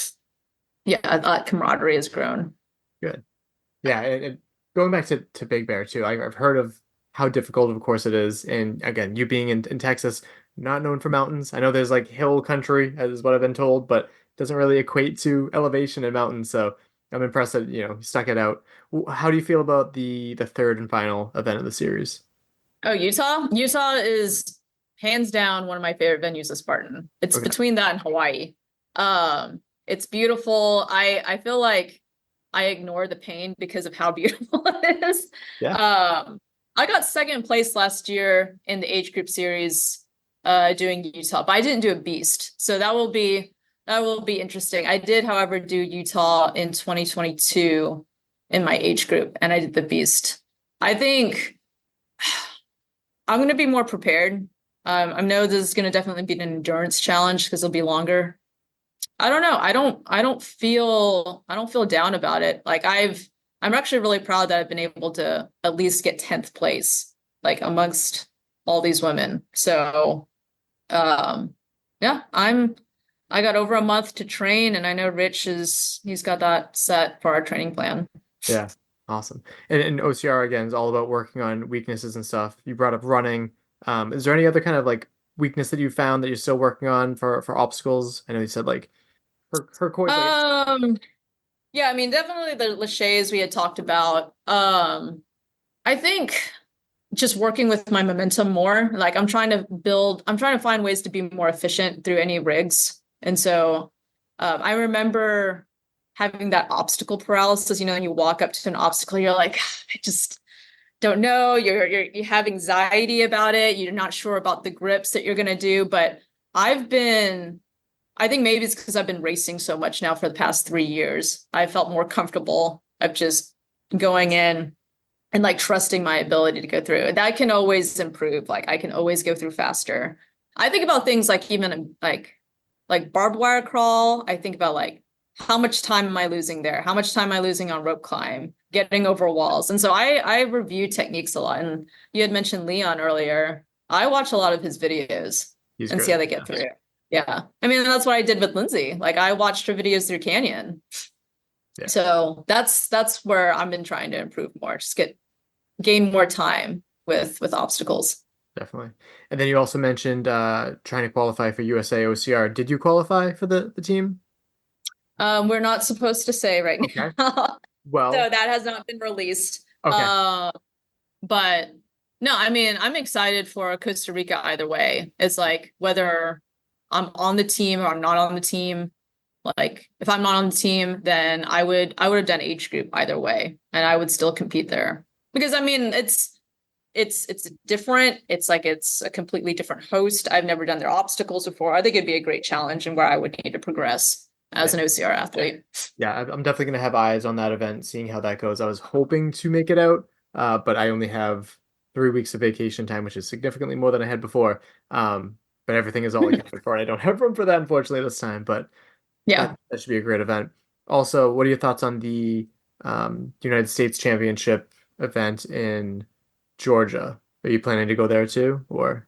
yeah, camaraderie has grown. Good. Yeah. And going back to Big Bear too, I've heard of how difficult of course it is. And again, you being in Texas, not known for mountains. I know there's like hill country, is what I've been told, but it doesn't really equate to elevation and mountains. So I'm impressed that, you stuck it out. How do you feel about the third and final event of the series? Oh, Utah? Utah is hands down one of my favorite venues of Spartan. It's between that and Hawaii. It's beautiful. I feel like I ignore the pain because of how beautiful it is. Yeah. I got second place last year in the age group series doing Utah, but I didn't do a beast. So that will be interesting. I did, however, do Utah in 2022 in my age group, and I did the beast. I think I'm going to be more prepared. I know this is going to definitely be an endurance challenge because it'll be longer. I don't know. I don't feel down about it. Like I'm actually really proud that I've been able to at least get 10th place, like amongst all these women. So, yeah, I got over a month to train, and I know Rich he's got that set for our training plan. Yeah. Awesome. And OCR again is all about working on weaknesses and stuff. You brought up running. Is there any other kind of like weakness that you found that you're still working on for obstacles? I know you said like her core. Yeah, I mean, definitely the laches we had talked about. I think just working with my momentum more. Like I'm trying to find ways to be more efficient through any rigs. And so I remember having that obstacle paralysis, and you walk up to an obstacle, you're like, I just don't know. You have anxiety about it. You're not sure about the grips that you're going to do. But I think maybe it's because I've been racing so much now for the past 3 years. I felt more comfortable of just going in and like trusting my ability to go through. And that can always improve. Like I can always go through faster. I think about things like even like barbed wire crawl. I think about like, how much time am I losing there? How much time am I losing on rope climb, getting over walls? And so I review techniques a lot. And you had mentioned Leon earlier. I watch a lot of his videos and see how they get through it. Yeah. I mean, that's what I did with Lindsay. Like I watched her videos through Canyon. Yeah. So that's where I've been trying to improve more, just gain more time with obstacles. Definitely. And then you also mentioned trying to qualify for USA OCR. Did you qualify for the team? We're not supposed to say right now. Well, so that has not been released. Okay. But no, I mean, I'm excited for Costa Rica either way. It's like whether I'm on the team or I'm not on the team. Like if I'm not on the team, then I would have done age group either way, and I would still compete there because I mean it's different. It's like it's a completely different host. I've never done their obstacles before. I think it'd be a great challenge and where I would need to progress as an OCR athlete. Yeah, I'm definitely going to have eyes on that event, seeing how that goes. I was hoping to make it out, but I only have 3 weeks of vacation time, which is significantly more than I had before. But everything is all accounted for, and I don't have room for that, unfortunately, this time. But yeah, that should be a great event. Also, what are your thoughts on the United States Championship event in Georgia? Are you planning to go there too, or?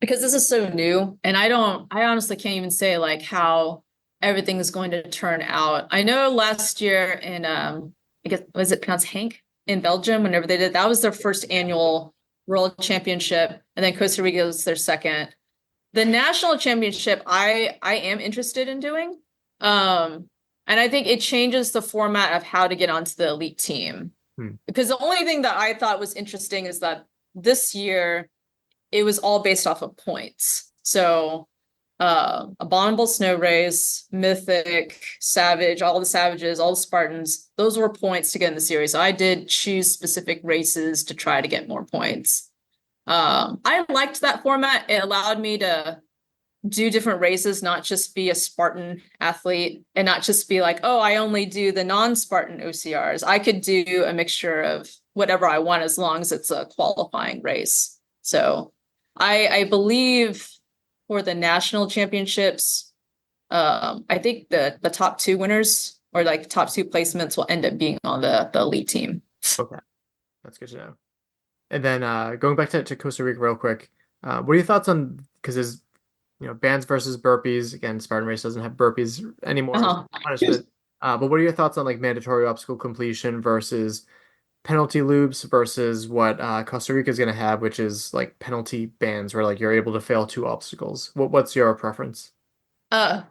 Because this is so new, and I honestly can't even say like how everything is going to turn out. I know last year in I guess was it pronounced Hank in Belgium, whenever they did, that was their first annual world championship, and then Costa Rica was their second. The national championship I am interested in doing. And I think it changes the format of how to get onto the elite team. Because the only thing that I thought was interesting is that this year it was all based off of points. So Abominable Snow Race, Mythic, Savage, all the Savages, all the Spartans. Those were points to get in the series. So I did choose specific races to try to get more points. I liked that format. It allowed me to do different races, not just be a Spartan athlete and not just be like, oh, I only do the non-Spartan OCRs. I could do a mixture of whatever I want as long as it's a qualifying race. So I believe for the national championships, I think the top 2 winners or like top 2 placements will end up being on the elite team. Okay, that's good to know. And then going back to Costa Rica real quick, what are your thoughts on, because there's bands versus burpees. Again, Spartan Race doesn't have burpees anymore. Punishment. But what are your thoughts on like mandatory obstacle completion versus penalty loops versus what Costa Rica is going to have, which is like penalty bans where like you're able to fail 2 obstacles. What's your preference? I've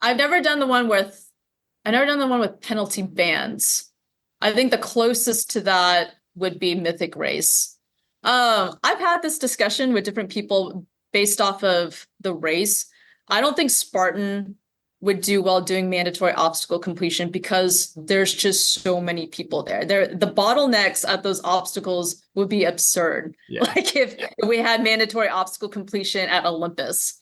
never done the one with penalty bans. I think the closest to that would be Mythic Race. I've had this discussion with different people based off of the race. I don't think Spartan would do well doing mandatory obstacle completion because there's just so many people there. The bottlenecks at those obstacles would be absurd. Yeah. Like if we had mandatory obstacle completion at Olympus.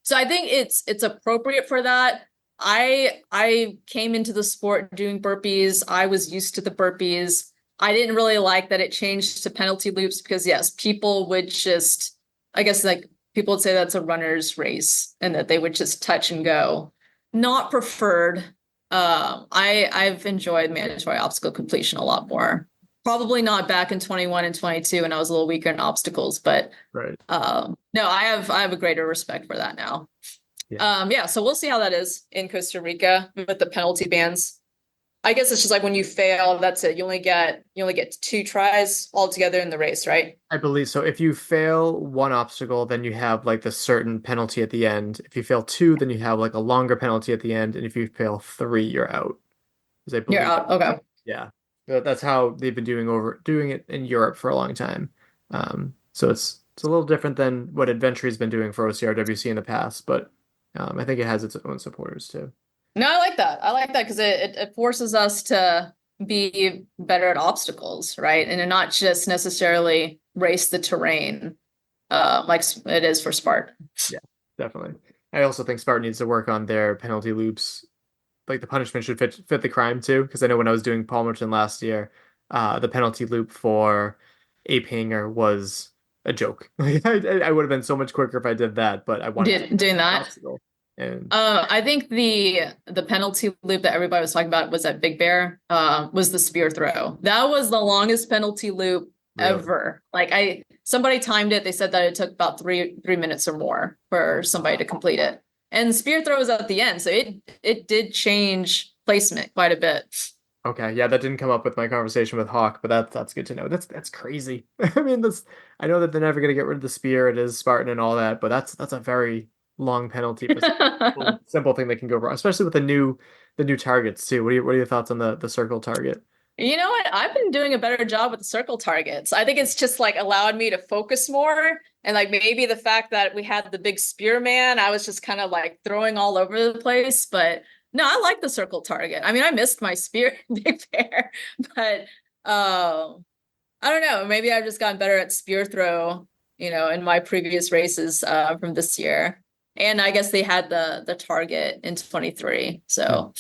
So I think it's appropriate for that. I came into the sport doing burpees. I was used to the burpees. I didn't really like that it changed to penalty loops because yes, people would just, I guess like people would say that's a runner's race and that they would just touch and go. Not preferred. I've enjoyed mandatory obstacle completion a lot more. Probably not back in 21 and 22 when I was a little weaker in obstacles, but right. No, I have a greater respect for that now. Yeah. So we'll see how that is in Costa Rica with the penalty bans. I guess it's just like when you fail, that's it. You only get 2 tries altogether in the race, right? I believe so. If you fail 1 obstacle, then you have like the certain penalty at the end. If you fail 2, then you have like a longer penalty at the end. And if you fail 3, you're out. You're out. Okay. Yeah. That's how they've been doing it in Europe for a long time. So it's a little different than what Adventure's been doing for OCRWC in the past, but I think it has its own supporters too. No, I like that because it forces us to be better at obstacles, right? And not just necessarily race the terrain like it is for Spartan. Yeah, definitely. I also think Spartan needs to work on their penalty loops. Like the punishment should fit the crime too, because I know when I was doing Palmerton last year, the penalty loop for ape hanger was a joke. I would have been so much quicker if I did that, but I wanted doing that. And I think the penalty loop that everybody was talking about was at Big Bear, was the spear throw. That was the longest penalty loop ever. Like somebody timed it. They said that it took about three minutes or more for somebody to complete it. And spear throw was at the end, so it did change placement quite a bit. Okay, yeah, that didn't come up with my conversation with Hawk, but that's good to know. That's crazy. I mean, I know that they're never gonna get rid of the spear. It is Spartan and all that, but that's a very long penalty for simple thing that can go wrong, especially with the new targets too. What are your thoughts on the circle target? You know what? I've been doing a better job with the circle targets. I think it's just like allowed me to focus more. And like maybe the fact that we had the big spearman, I was just kind of like throwing all over the place. But no, I like the circle target. I mean, I missed my spear in Big Bear, but I don't know. Maybe I've just gotten better at spear throw, in my previous races from this year. And I guess they had the target in 23. So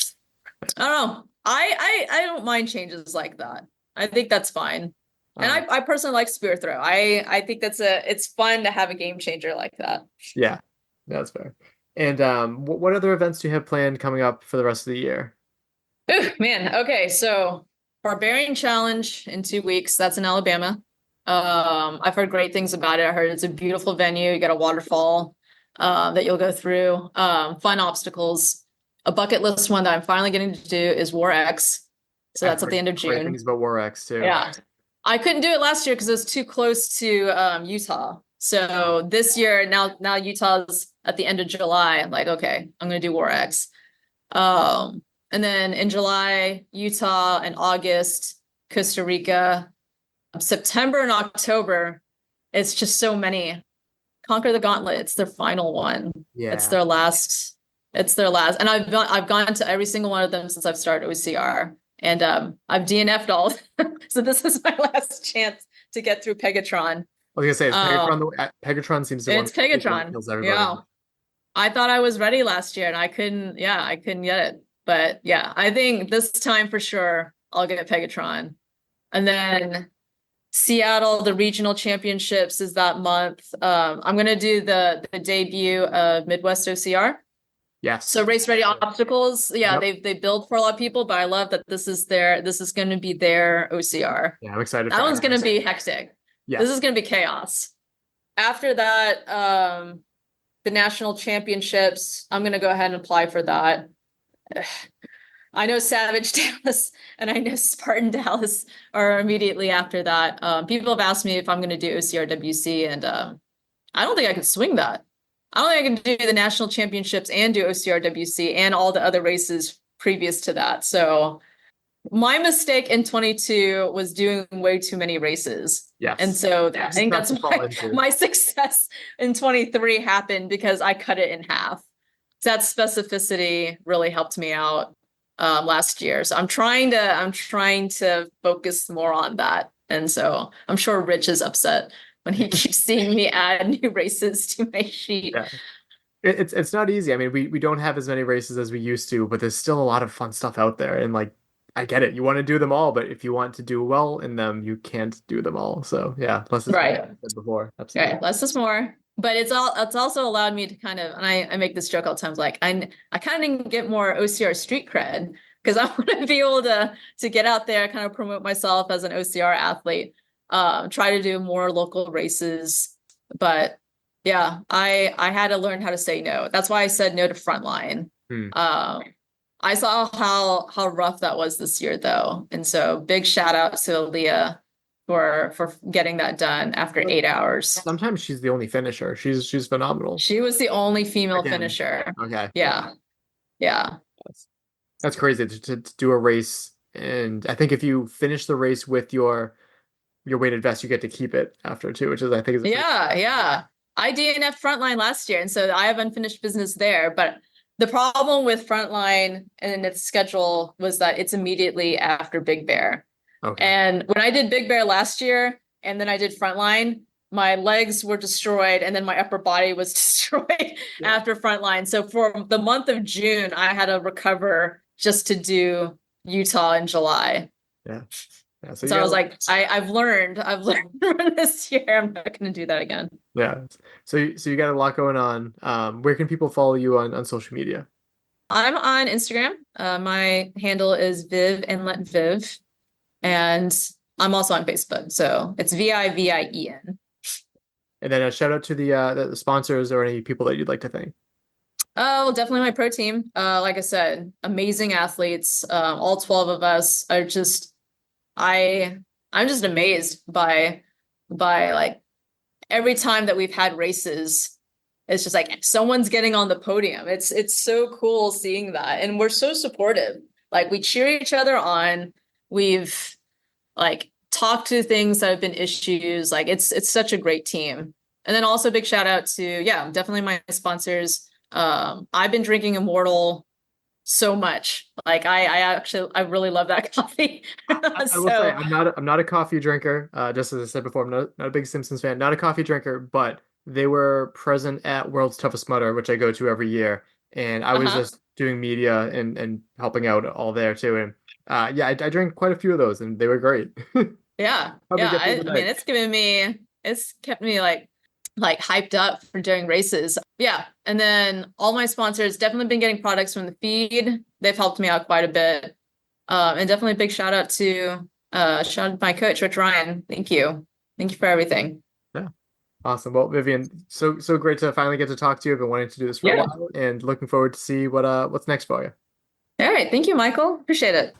I don't know. I don't mind changes like that. I think that's fine. And I personally like spear throw. I think it's fun to have a game changer like that. Yeah, that's fair. And what other events do you have planned coming up for the rest of the year? Ooh, man. Okay, so Barbarian Challenge in 2 weeks. That's in Alabama. I've heard great things about it. I heard it's a beautiful venue. You got a waterfall that you'll go through. Fun obstacles. A bucket list one that I'm finally getting to do is War X. So that's at the end of June. Great things about War X too. Yeah. I couldn't do it last year because it was too close to Utah. So this year, now Utah's at the end of July. I'm like, okay, I'm going to do War X. And then in July, Utah, and August, Costa Rica, September and October, it's just so many Conquer the Gauntlet. It's their final one. Yeah. It's their last. And I've gone to every single one of them since I've started OCR. And I've DNF'd all. So this is my last chance to get through Pegatron. I was gonna say, is Pegatron seems to it's Pegatron. Yeah. I thought I was ready last year and I couldn't get it. But yeah, I think this time for sure I'll get Pegatron. And then Seattle, the regional championships is that month. I'm gonna do the debut of Midwest OCR. Yes. So race ready obstacles. Yeah, they build for a lot of people, but I love that this is gonna be their OCR. Yeah, I'm excited. That one's gonna be hectic. Yeah. This is gonna be chaos. After that, the national championships, I'm gonna go ahead and apply for that. I know Savage Dallas and I know Spartan Dallas are immediately after that. People have asked me if I'm going to do OCRWC, and I don't think I could swing that. I don't think I can do the national championships and do OCRWC and all the other races previous to that. So my mistake in 22 was doing way too many races. Yes. And so I think that's why my success in 23 happened, because I cut it in half. That specificity really helped me out last year. So I'm trying to focus more on that. And so I'm sure Rich is upset when he keeps seeing me add new races to my sheet. Yeah. It's not easy. I mean, we don't have as many races as we used to, but there's still a lot of fun stuff out there. And like, I get it. You want to do them all, but if you want to do well in them, you can't do them all. So yeah, less is more, like I said before. Absolutely. Right. Less is more. But it's also allowed me to kind of, and I make this joke all the time, like I kind of didn't get more OCR street cred, because I want to be able to get out there, kind of promote myself as an OCR athlete, try to do more local races. But yeah, I had to learn how to say no. That's why I said no to Frontline. I saw how rough that was this year though. And so big shout out to Aaliyah for getting that done after 8 hours. Sometimes she's the only finisher. She's phenomenal. She was the only female finisher. Okay. Yeah. That's crazy to do a race, and I think if you finish the race with your weighted vest, you get to keep it after too, which is I think is yeah. I DNF Frontline last year, and so I have unfinished business there. But the problem with Frontline and its schedule was that it's immediately after Big Bear. Okay. And when I did Big Bear last year, and then I did Frontline, my legs were destroyed, and then my upper body was destroyed after Frontline. So for the month of June, I had to recover just to do Utah in July. Yeah. So I was like, I've learned this year. I'm not going to do that again. Yeah. So you got a lot going on. Where can people follow you on social media? I'm on Instagram. My handle is Viv and Let Viv. And I'm also on Facebook. So it's VIVIEN. And then a shout out to the sponsors or any people that you'd like to thank. Oh, well, definitely my pro team. Like I said, amazing athletes. All 12 of us are just, I'm just amazed by like every time that we've had races. It's just like someone's getting on the podium. It's so cool seeing that. And we're so supportive. Like we cheer each other on. We've like talked to things that have been issues. Like it's such a great team. And then also big shout out to, definitely my sponsors. I've been drinking Immortal so much. Like I really love that coffee. I will say I'm not a coffee drinker. Just as I said before, I'm not a big Simpsons fan, not a coffee drinker, but they were present at World's Toughest Mudder, which I go to every year. And I was just doing media and helping out all there too. And I drank quite a few of those and they were great. I mean, it's kept me like hyped up for doing races. Yeah. And then all my sponsors definitely been getting products from the feed. They've helped me out quite a bit. And definitely a big shout out to my coach, Rich Ryan. Thank you. Thank you for everything. Yeah. Awesome. Well, Vivien, so great to finally get to talk to you. I've been wanting to do this for a while and looking forward to see what's next for you. All right. Thank you, Michael. Appreciate it.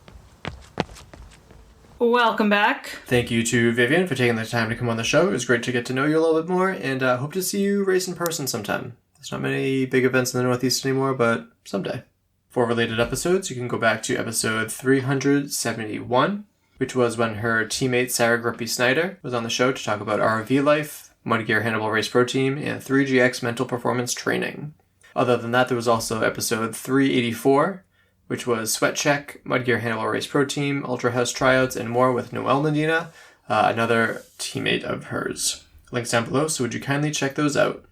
Welcome back. Thank you to Vivien for taking the time to come on the show. It was great to get to know you a little bit more, and hope to see you race in person sometime. There's not many big events in the Northeast anymore, but someday. For related episodes, you can go back to episode 371, which was when her teammate Sarah Grippy Snyder was on the show to talk about RV life. MudGear-Hannibal Race Pro Team, and 3GX Mental Performance Training. Other than that, there was also episode 384, which was Sweat Check, MudGear-Hannibal Race Pro Team, Ultra House Tryouts, and more with Noelle Medina, another teammate of hers. Links down below, so would you kindly check those out?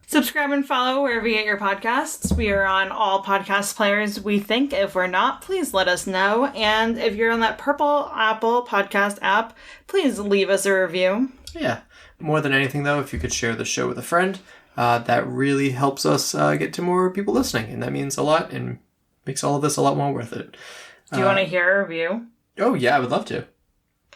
Subscribe and follow wherever you get your podcasts. We are on all podcast players, we think. If we're not, please let us know. And if you're on that purple Apple podcast app, please leave us a review. Yeah. More than anything, though, if you could share the show with a friend, that really helps us get to more people listening. And that means a lot and makes all of this a lot more worth it. Do you want to hear a review? Oh, yeah, I would love to.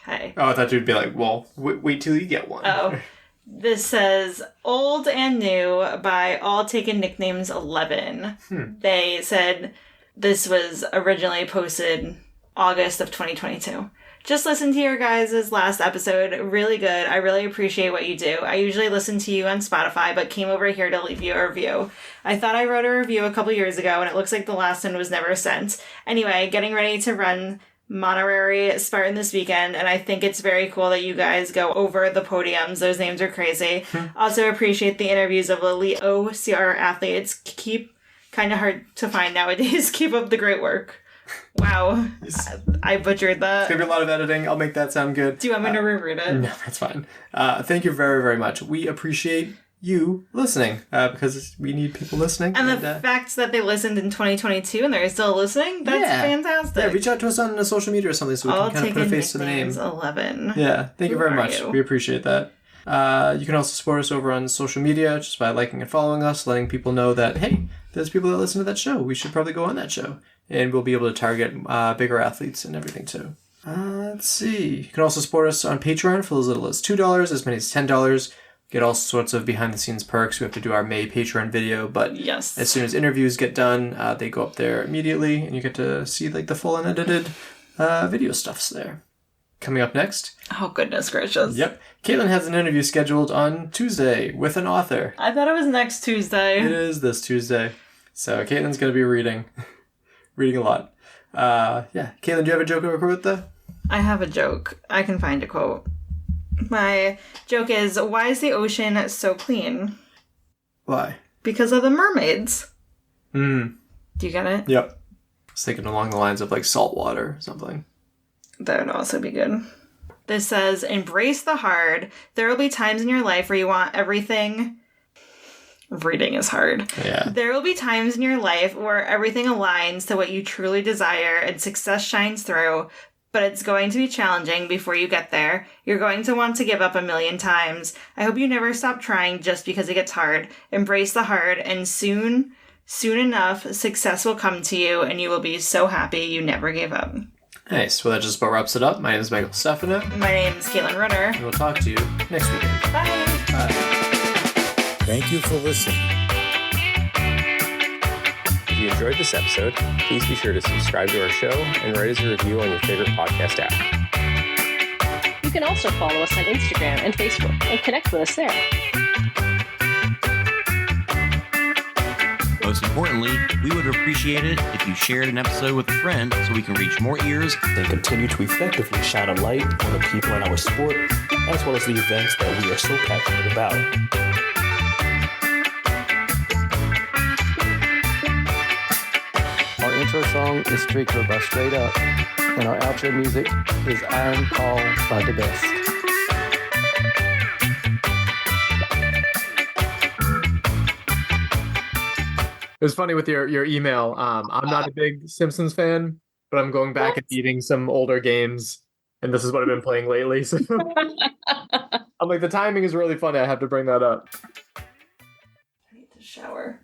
Okay. Oh, I thought you'd be like, well, wait till you get one. Oh. This says, Old and New by All Taken Nicknames 11. They said this was originally posted August of 2022. Just listened to your guys' last episode. Really good. I really appreciate what you do. I usually listen to you on Spotify, but came over here to leave you a review. I thought I wrote a review a couple years ago, and it looks like the last one was never sent. Anyway, getting ready to run Monorary Spartan this weekend, and I think it's very cool that you guys go over the podiums. Those names are crazy. Also appreciate the interviews of elite OCR athletes. Keep kind of hard to find nowadays. Keep up the great work. Wow. I butchered that. It's going to be a lot of editing. I'll make that sound good. Do you want me to reread it? No, that's fine. Thank you very, very much. We appreciate you listening because we need people listening. And the fact that they listened in 2022 and they're still listening, that's fantastic. Yeah, reach out to us on social media or something so we can kind of put a face to the name. 11. Yeah, thank you very much. We appreciate that. You can also support us over on social media just by liking and following us, letting people know that, hey, there's people that listen to that show. We should probably go on that show. And we'll be able to target bigger athletes and everything too. Let's see. You can also support us on Patreon for as little as $2, as many as $10. Get all sorts of behind-the-scenes perks. We have to do our May Patreon video, but yes, as soon as interviews get done, they go up there immediately, and you get to see like the full unedited video stuffs there. Coming up next. Oh, goodness gracious. Yep. Katelyn has an interview scheduled on Tuesday with an author. I thought it was next Tuesday. It is this Tuesday. So Katelyn's going to be reading a lot. Yeah. Katelyn, do you have a joke or a quote though? I have a joke. I can find a quote. My joke is, why is the ocean so clean? Why? Because of the mermaids. Do you get it? Yep. I was thinking along the lines of like salt water or something. That would also be good. This says, embrace the hard. There will be times in your life where you want everything. Reading is hard. Yeah. There will be times in your life where everything aligns to what you truly desire and success shines through, but it's going to be challenging before you get there. You're going to want to give up a million times. I hope you never stop trying just because it gets hard. Embrace the hard, and soon enough, success will come to you, and you will be so happy you never gave up. Nice. Well, that just about wraps it up. My name is Michael Stefano. My name is Katelyn Ritter. And we'll talk to you next weekend. Bye. Bye. Thank you for listening. If you enjoyed this episode, please be sure to subscribe to our show and write us a review on your favorite podcast app. You can also follow us on Instagram and Facebook and connect with us there. Most importantly, we would appreciate it if you shared an episode with a friend so we can reach more ears and continue to effectively shine a light on the people in our sport, as well as the events that we are so passionate about. Our intro song is Streaker by Straight Up, and our outro music is Iron Call by The Best. It was funny with your email. I'm not a big Simpsons fan, but I'm going back and beating some older games, and this is what I've been playing lately. So I'm like, the timing is really funny. I have to bring that up. I need to shower.